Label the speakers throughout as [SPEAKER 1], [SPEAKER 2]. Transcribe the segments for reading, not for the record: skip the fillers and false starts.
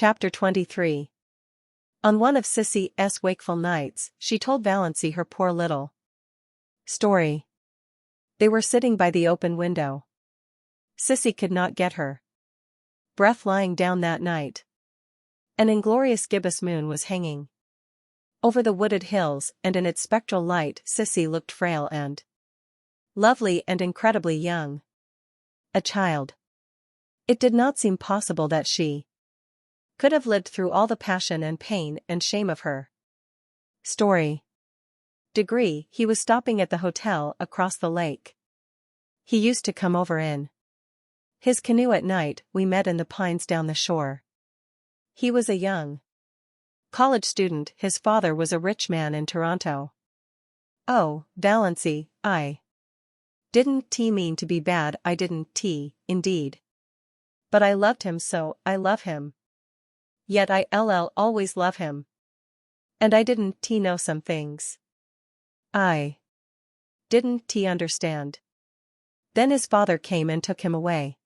[SPEAKER 1] Chapter 23. On one of Sissy's wakeful nights, she told Valancy her poor little story. They were sitting by the open window. Sissy could not get her breath lying down that night. An inglorious gibbous moon was hanging over the wooded hills, and in its spectral light Sissy looked frail and lovely and incredibly young. A child. It did not seem possible that she could have lived through all the passion and pain and shame of her story. He was stopping at the hotel across the lake. He used to come over in his canoe at night. We met in the pines down the shore. He was a young college student. His father was a rich man in Toronto. Oh, Valancy, I didn't mean to be bad. I didn't indeed. But I loved him so. I love him. Yet I'll always love him. And I didn't know some things. I didn't understand. Then his father came and took him away.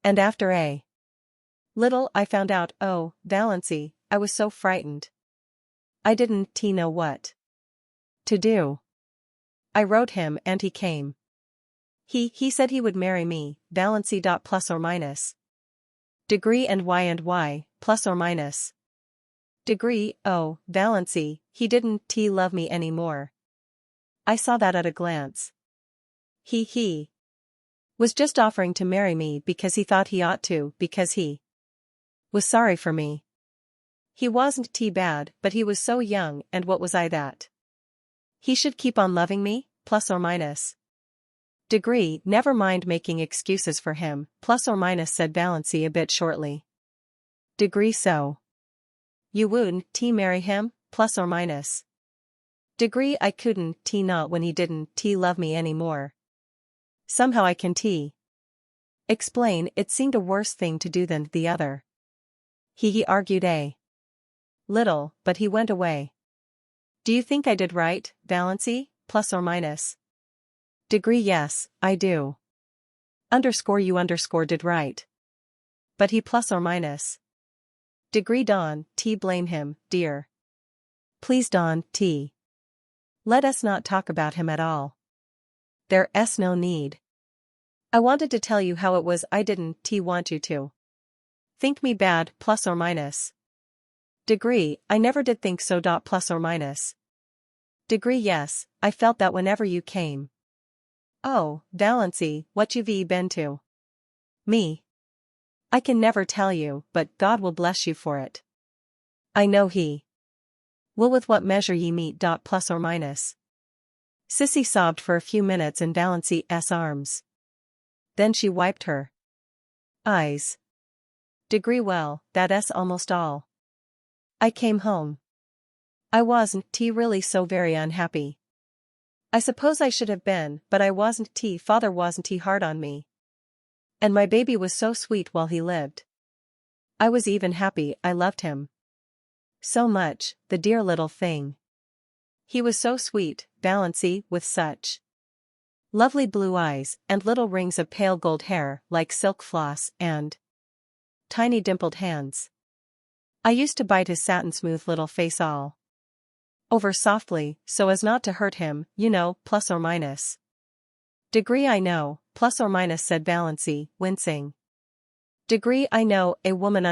[SPEAKER 1] And after a little I found out. Oh, Valancy, I was so frightened. I didn't know what to do. I wrote him and he came. He said he would marry me, Valancy. Plus or minus. Degree and why, plus or minus. Degree. Oh, Valancy, he didn't love me anymore. I saw that at a glance. He was just offering to marry me because he thought he ought to, because he was sorry for me. He wasn't bad, but he was so young, and what was I that he should keep on loving me, plus or minus. Degree. Never mind making excuses for him, plus or minus, said Valancy a bit shortly. Degree. So you wouldn't marry him, plus or minus. Degree. I couldn't not when he didn't love me anymore. Somehow I can explain. It seemed a worse thing to do than the other. He argued a little, but he went away. Do you think I did right, Valancy, plus or minus? Degree. Yes, I do. You did right. But he plus or minus. Degree. Dawn, blame him, dear. Please, Dawn, let us not talk about him at all. There's no need. I wanted to tell you how it was. I didn't want you to think me bad, plus or minus. Degree. I never did think so. Plus or minus. Degree. Yes, I felt that whenever you came. Oh, Valancy, what you've been to me. I can never tell you, but God will bless you for it. I know he will. With what measure ye meet. Plus or minus. Sissy sobbed for a few minutes in Valancy's arms. Then she wiped her eyes. Degree. Well, that's almost all. I came home. I wasn't really so very unhappy. I suppose I should have been, but I wasn't. Father wasn't hard on me. And my baby was so sweet while he lived. I was even happy. I loved him so much, the dear little thing. He was so sweet, Valancy, with such lovely blue eyes, and little rings of pale gold hair like silk floss, and tiny dimpled hands. I used to bite his satin-smooth little face all over softly, so as not to hurt him, plus or minus. Degree. I know, plus or minus, said Valancy, wincing. Degree. I know, a woman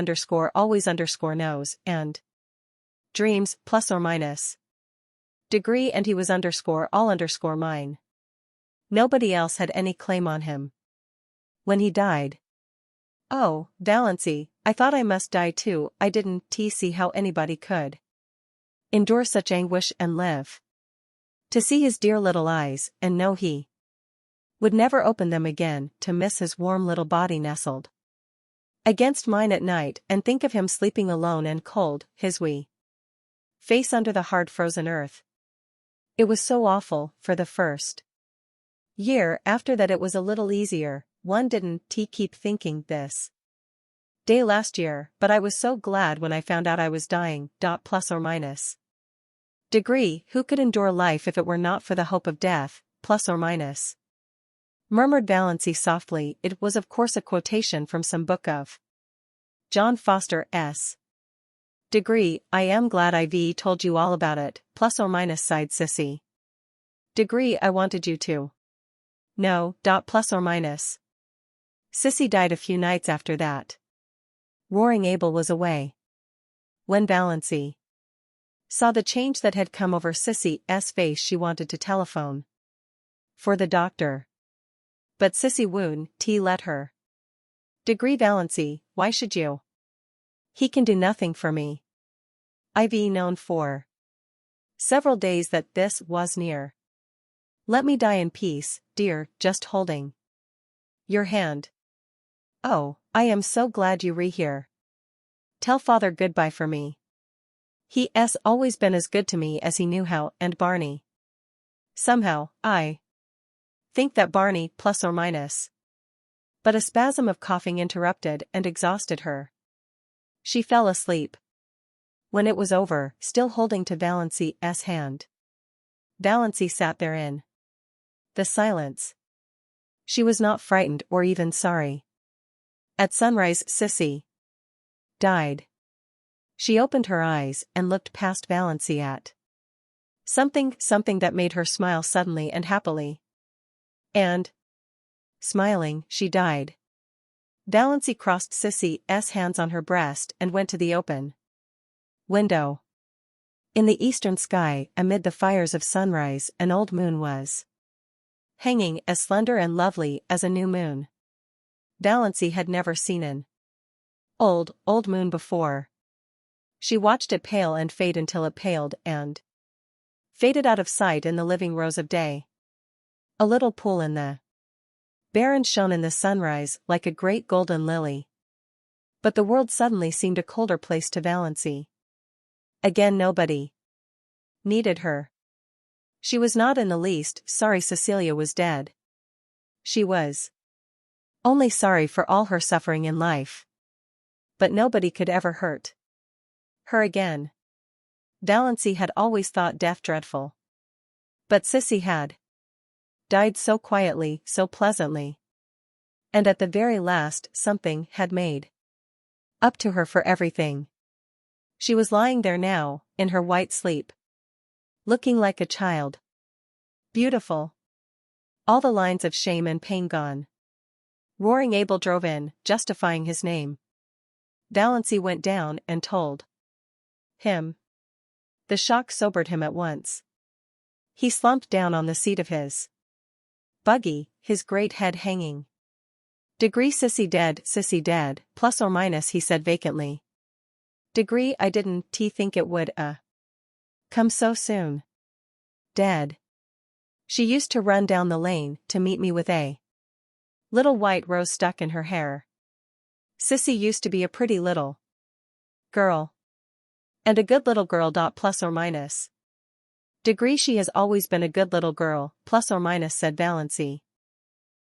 [SPEAKER 1] always knows, and dreams, plus or minus. Degree. And he was all mine. Nobody else had any claim on him. When he died. Oh, Valancy, I thought I must die too. I didn't see how anybody could endure such anguish and live to see his dear little eyes, and know he would never open them again, to miss his warm little body nestled against mine at night, and think of him sleeping alone and cold, his wee face under the hard frozen earth. It was so awful. For the first year after that it was a little easier. One didn't keep thinking this day last year, but I was so glad when I found out I was dying. Plus or minus. Degree. Who could endure life if it were not for the hope of death, plus or minus? Murmured Valancy softly. It was of course a quotation from some book of John Foster S. Degree, I am glad I've told you all about it, plus or minus sighed Sissy. Degree, I wanted you to. No, plus or minus. Sissy died a few nights after that. Roaring Abel was away. When Valancy saw the change that had come over Sissy's face, she wanted to telephone for the doctor. But Sissy wouldn't let her. Degree, Valancy, why should you? He can do nothing for me. I've known for several days that this was near. Let me die in peace, dear, just holding your hand. Oh, I am so glad you're here. Tell father goodbye for me. He's always been as good to me as he knew how, and Barney. Somehow, I think that Barney, plus or minus. But a spasm of coughing interrupted and exhausted her. She fell asleep. When it was over, still holding to Valancy's hand, Valancy sat there in the silence. She was not frightened or even sorry. At sunrise, Sissy died. She opened her eyes and looked past Valancy at something that made her smile suddenly and happily. And, smiling, she died. Valancy crossed Sissy's hands on her breast and went to the open window. In the eastern sky, amid the fires of sunrise, an old moon was hanging as slender and lovely as a new moon. Valancy had never seen an old moon before. She watched it pale and fade until it paled and faded out of sight in the living rose of day. A little pool in the barren shone in the sunrise like a great golden lily. But the world suddenly seemed a colder place to Valancy. Again nobody needed her. She was not in the least sorry Cecilia was dead. She was only sorry for all her suffering in life. But nobody could ever hurt her again. Valancy had always thought death dreadful. But Sissy had died so quietly, so pleasantly. And at the very last, something had made up to her for everything. She was lying there now, in her white sleep, looking like a child. Beautiful. All the lines of shame and pain gone. Roaring Abel drove in, justifying his name. Valancy went down and told him. The shock sobered him at once. He slumped down on the seat of his buggy, his great head hanging. Degree, Sissy dead, plus or minus, he said vacantly. Degree, I didn't think it would, come so soon. Dead. She used to run down the lane to meet me with a little white rose stuck in her hair. Sissy used to be a pretty little girl. And a good little girl. Plus or minus. Degree, she has always been a good little girl, plus or minus, said Valancy.